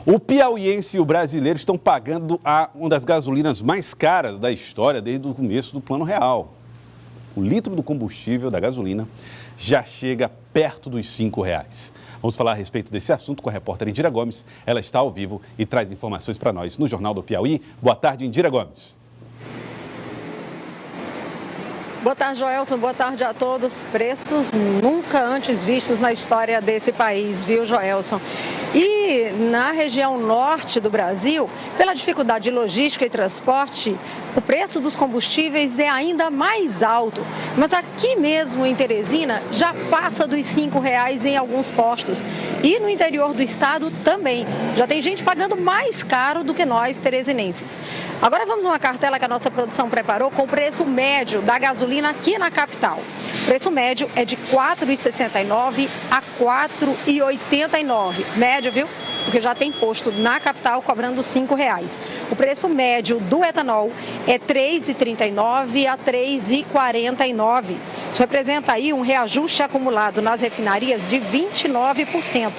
O piauiense e o brasileiro estão pagando uma das gasolinas mais caras da história desde o começo do Plano Real. O litro do combustível da gasolina já chega perto dos R$5. Vamos falar a respeito desse assunto com a repórter Indira Gomes. Ela está ao vivo e traz informações para nós no Jornal do Piauí. Boa tarde, Indira Gomes. Boa tarde, Joelson. Boa tarde a todos. Preços nunca antes vistos na história desse país, viu, Joelson? E na região norte do Brasil, pela dificuldade de logística e transporte, o preço dos combustíveis é ainda mais alto. Mas aqui mesmo em Teresina já passa dos R$5 em alguns postos. E no interior do estado também. Já tem gente pagando mais caro do que nós teresinenses. Agora vamos a uma cartela que a nossa produção preparou com o preço médio da gasolina aqui na capital. O preço médio é de R$ 4,69 a R$ 4,89. Médio, viu? Porque já tem posto na capital cobrando R$5. O preço médio do etanol é R$ 3,39 a R$ 3,49. Isso representa aí um reajuste acumulado nas refinarias de 29%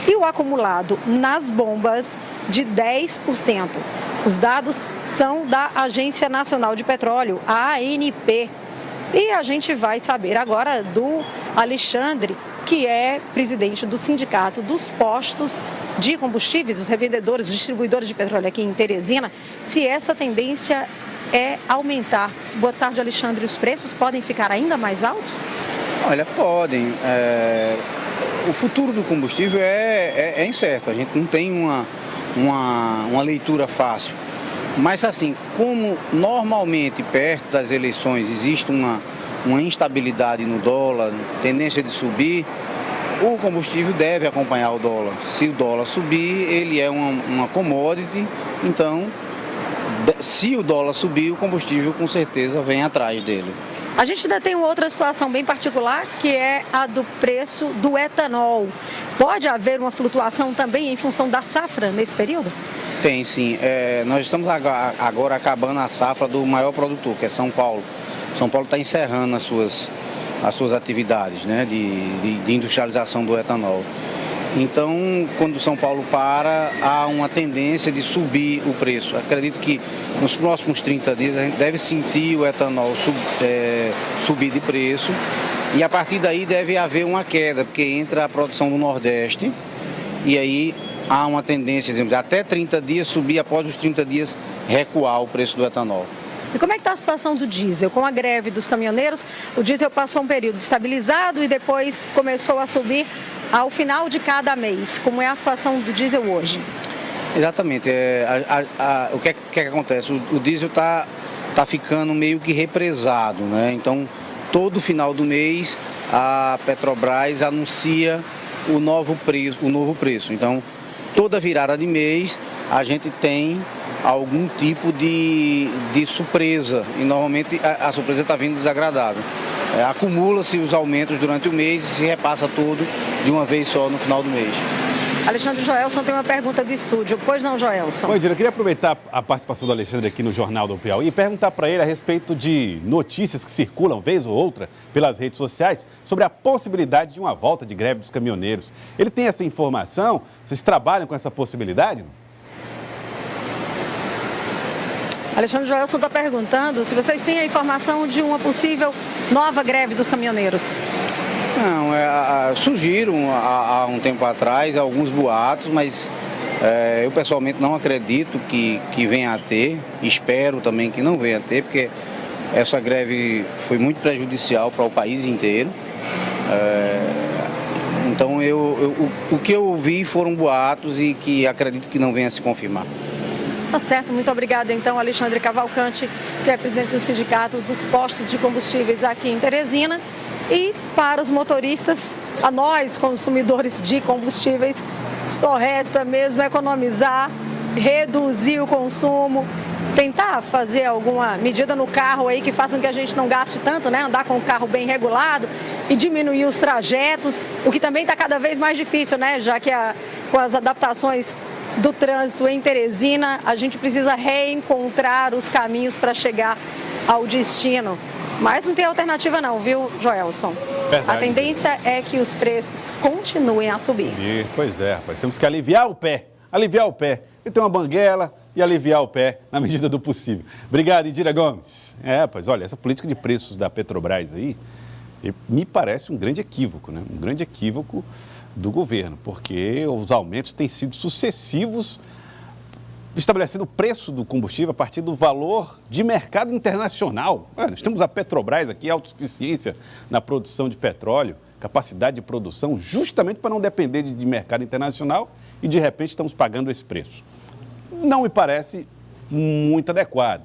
e o acumulado nas bombas de 10%. Os dados são da Agência Nacional de Petróleo, a ANP. E a gente vai saber agora do Alexandre, que é presidente do Sindicato dos Postos de Combustíveis, os revendedores, os distribuidores de petróleo aqui em Teresina, se essa tendência é aumentar. Boa tarde, Alexandre. Os preços podem ficar ainda mais altos? Olha, podem. O futuro do combustível é incerto. A gente não tem uma leitura fácil. Mas assim, como normalmente perto das eleições existe uma instabilidade no dólar, tendência de subir, o combustível deve acompanhar o dólar. Se o dólar subir, ele é uma commodity, então se o dólar subir, o combustível com certeza vem atrás dele. A gente ainda tem uma outra situação bem particular, que é a do preço do etanol. Pode haver uma flutuação também em função da safra nesse período? Tem sim. Nós estamos agora acabando a safra do maior produtor, que é São Paulo. São Paulo está encerrando as suas atividades, né, de industrialização do etanol. Então, quando São Paulo para, há uma tendência de subir o preço. Acredito que nos próximos 30 dias a gente deve sentir o etanol subir de preço e a partir daí deve haver uma queda, porque entra a produção do Nordeste e aí há uma tendência de até 30 dias subir, após os 30 dias recuar o preço do etanol. E como é que está a situação do diesel? Com a greve dos caminhoneiros, o diesel passou um período estabilizado e depois começou a subir ao final de cada mês. Como é a situação do diesel hoje? Exatamente. O que é que acontece? O diesel está ficando meio que represado, né? Então, todo final do mês, a Petrobras anuncia o novo preço. Então, toda virada de mês, a gente tem algum tipo de surpresa e normalmente a surpresa está vindo desagradável. Acumula-se os aumentos durante o mês e se repassa tudo de uma vez só no final do mês. Alexandre, Joelson tem uma pergunta do estúdio. Pois não, Joelson? Oi, Dira, eu queria aproveitar a participação do Alexandre aqui no Jornal do Piauí e perguntar para ele a respeito de notícias que circulam, vez ou outra, pelas redes sociais, sobre a possibilidade de uma volta de greve dos caminhoneiros. Ele tem essa informação? Vocês trabalham com essa possibilidade? Alexandre, Joelson está perguntando se vocês têm a informação de uma possível nova greve dos caminhoneiros. Não, surgiram há um tempo atrás alguns boatos, mas eu pessoalmente não acredito que venha a ter, espero também que não venha a ter, porque essa greve foi muito prejudicial para o país inteiro. Então o que eu ouvi foram boatos e que acredito que não venha a se confirmar. Tá certo, muito obrigada então, Alexandre Cavalcante, que é presidente do Sindicato dos Postos de Combustíveis aqui em Teresina. E para os motoristas, a nós, consumidores de combustíveis, só resta mesmo economizar, reduzir o consumo, tentar fazer alguma medida no carro aí que faça com que a gente não gaste tanto, né? Andar com o carro bem regulado e diminuir os trajetos, o que também está cada vez mais difícil, né? Já que com as adaptações do trânsito em Teresina, a gente precisa reencontrar os caminhos para chegar ao destino. Mas não tem alternativa não, viu, Joelson? Verdade. A tendência é que os preços continuem a subir. Pois é, rapaz, temos que aliviar o pé. aliviar o pé. E ter uma banguela e aliviar o pé na medida do possível. Obrigado, Indira Gomes. Pois olha, essa política de preços da Petrobras aí me parece um grande equívoco, né? Um grande equívoco do governo, porque os aumentos têm sido sucessivos, estabelecendo o preço do combustível a partir do valor de mercado internacional. Nós temos a Petrobras aqui, autossuficiência na produção de petróleo, capacidade de produção, justamente para não depender de mercado internacional e, de repente, estamos pagando esse preço. Não me parece muito adequado.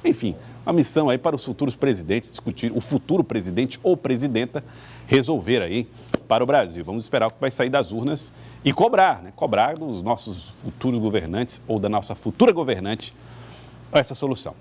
Enfim, uma missão aí para os futuros presidentes discutir, o futuro presidente ou presidenta resolver aí para o Brasil. Vamos esperar o que vai sair das urnas e cobrar, né? Cobrar dos nossos futuros governantes ou da nossa futura governante essa solução.